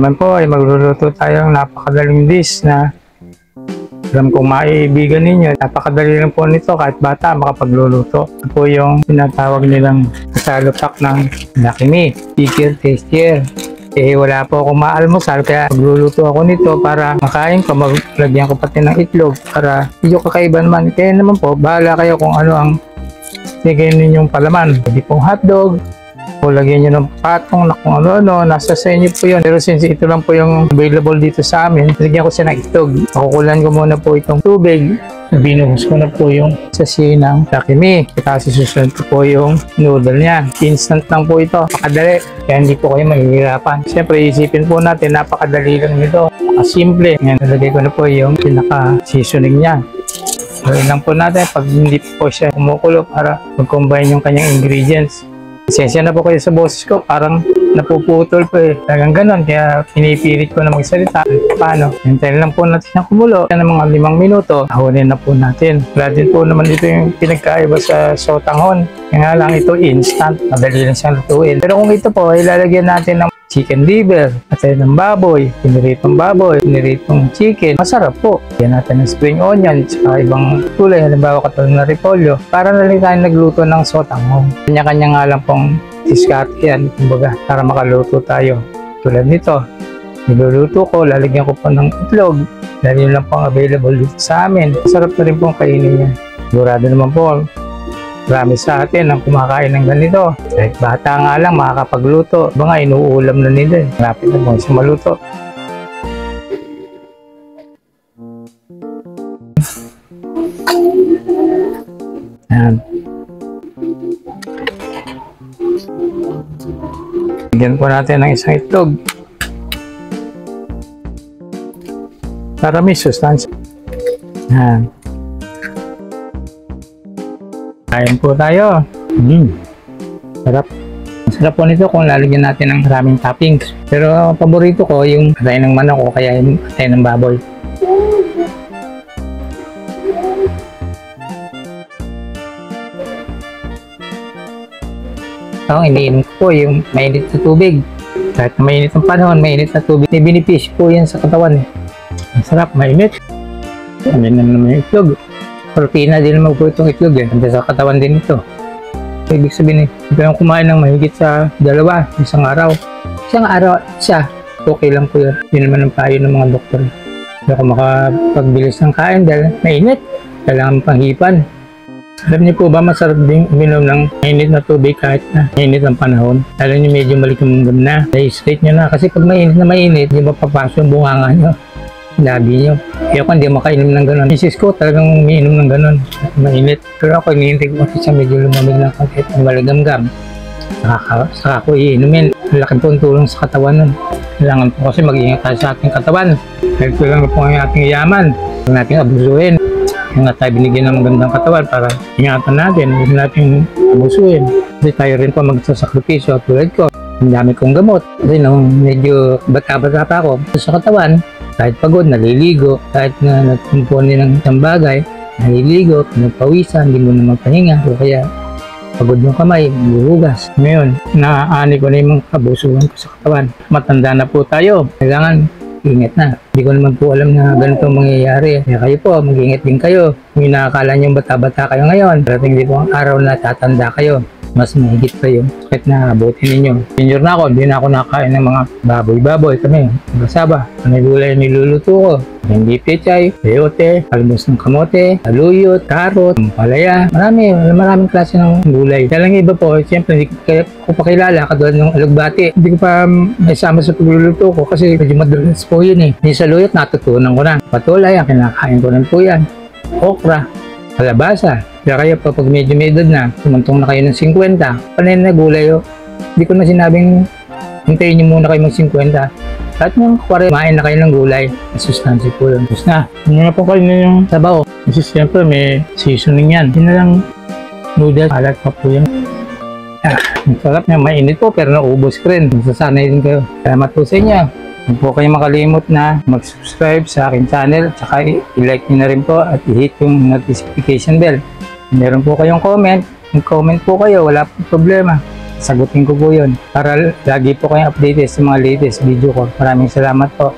naman po ay magluluto tayo ng napakadaling dish na alam kong maiibigan ninyo. Napakadali lang po nito, kahit bata makapagluluto. Ito po yung tinatawag nilang salupak ng Lucky Me, Picker Tastier. Wala po akong maalmusal, kaya magluluto ako nito para makain ko. Maglagyan ko pati ng itlog para medyo kakaiba naman. Kaya naman po, bahala kayo kung ano ang bigyan ninyong palaman. Pwede pong hotdog, o lagyan nyo ng patong na kung ano-ano, nasa sa inyo po yun. Pero since ito lang po yung available dito sa amin, lagyan ko siya ng itlog. Pakukulan ko muna po itong tubig. Binuhos ko na po yung sachet ng Lucky Me. Kasi susunod ko po yung noodle niya. Instant lang po ito, napakadali. Kaya hindi po kayo mahihirapan. Siyempre isipin po natin, napakadali lang nito. Simple. Ngayon, nalagay ko na po yung pinaka-seasoning niya. Gawin lang po natin pag hindi po siya kumukulo para mag-combine yung kanyang ingredients. Pasensya na po kayo sa boses ko, parang napuputol po eh. Talagang ganon, kaya pinipilit ko na magsalita. Paano? Hintayin lang po natin siyang kumulo. Yan ng mga 5 minuto, tahunin na po natin. Wala din po naman dito yung pinagkaiba sa sotanghon. Kaya nga lang ito instant, madali lang siyang lutuin. Pero kung ito po, ilalagyan natin ng chicken liver, atay ng baboy, piniritong baboy, piniritong chicken. Masarap po. Yan natin ng spring onion, saka ibang kulay, halimbawa katulad ng repolyo. Para na rin tayo nagluto ng sotanghon. Kanya-kanya nga lang pong diskarte yan, kumbaga, para makaluto tayo. Tulad nito, niluluto ko, lalagyan ko po ng itlog. Dahil yun lang pong available dito sa amin. Masarap na rin pong kainin yan. Sigurado naman po, marami sa atin ang kumakain ng ganito. Kahit bata nga lang makakapagluto. Iba nga, inuulam na nila. Malapit na po siya maluto. Ayan. Bigyan po natin ng isang itlog para may sustansya. Ayan. Kain po tayo. Sarap. Masarap po nito kung lalagyan natin ng maraming toppings. Pero paborito ko yung atay ng manok o kaya yung atay ng baboy. Ang iniinom ko po yung mainit na tubig. Kahit na mainit ang panahon, mainit na tubig. May benepisyo po yan sa katawan. Masarap, mainit. Amin naman yung itlog. Proteina din naman po itong itlog eh. Handa sa katawan din ito. So, ibig sabihin eh, kung kumain ng mahigit sa 2, isang araw. Isang araw siya, okay lang po yun. Yun naman ang payo ng mga doktor. Hindi ako makapagbilis ng kain dahil mainit. Kailangan panghipan. Alam niyo po ba masarap din uminom ng mainit na tubig kahit na mainit ang panahon? Alam niyo medyo maligamgam na. Na-straight nyo na. Kasi pag mainit na mainit, hindi mapapasok yung bunganga nyo. Labi nyo. Kaya ako hindi makainom ng gano'n. Misis ko talagang umiinom ng gano'n. Mainit. Pero ako hinihintay ko kasi siya medyo lumamig ng kahit maligamgam. Saka ako iinumin. Malaki po ang tulong sa katawan nun. Kailangan po kasi mag-iingat tayo sa ating katawan. Dahil ito lang po ang ating yaman. Huwag natin abusuin. Kaya nga tayo binigyan ng magandang katawan para ingatan natin. Huwag natin abusuin. Kasi tayo rin po magsasakripisyo. Tulad ko, ang dami kong gamot. Kasi nung medyo bata-bata pa ako sa katawan, kahit pagod, naliligo. Kahit na nagkumpuni ng isang bagay, naliligo, nagpawisan, hindi mo na magpahinga. O kaya pagod yung kamay, buhugas. Ngayon, naaani ko na yung mga kabusuhan ko sa katawan. Matanda na po tayo. Kailangan ingat na. Hindi ko naman po alam na ganito mangyayari. Kaya kayo po, mag-ingat din kayo. Kung nakakala nyo bata-bata kayo ngayon, parating din po ang araw na tatanda kayo. Mas mahigit pa yung sakit na abutin ninyo. Senior na ako, hindi na ako nakain ng mga baboy-baboy kami. Masaba, ano gulay niluluto ko? Hindi pechay, peyote, almos ng kamote, taluyot, karot, palaya. Maraming klase ng gulay. Kaya lang iba po, siyempre hindi ko pa kilala katulad ng alugbati. Hindi ko pa maisama sa pagluluto ko kasi medyo madulas po yun eh. Yung saluyot, natutunan ko na. Patulay, ang kinakain ko rin po yan. Okra, kalabasa. Kaya kayo pa pag medyo may edad na, sumantong na kayo ng 50, panay na gulay o. Hindi ko na sinabing hintayin nyo muna kayo mag-50. Kahit mga 40, kumain na kayo ng gulay. Masustansya po yun. Tapos na, hindi na po kayo na yung sabaw. Kasi siyempre may seasoning yan. Hindi na lang noodles, alat pa po yan. Ang sarap niya, mainit po pero naubos ko rin. Masasanay din kayo. Salamat po sa inyo. Huwag po kayo makalimot na mag-subscribe sa aking channel. Tsaka i-like nyo na rin po at i-hit yung notification bell. Meron po kayong comment. Mag-comment po kayo, wala po problema. sagutin ko po yun para lagi po kayong updated sa mga latest video ko. Maraming salamat po.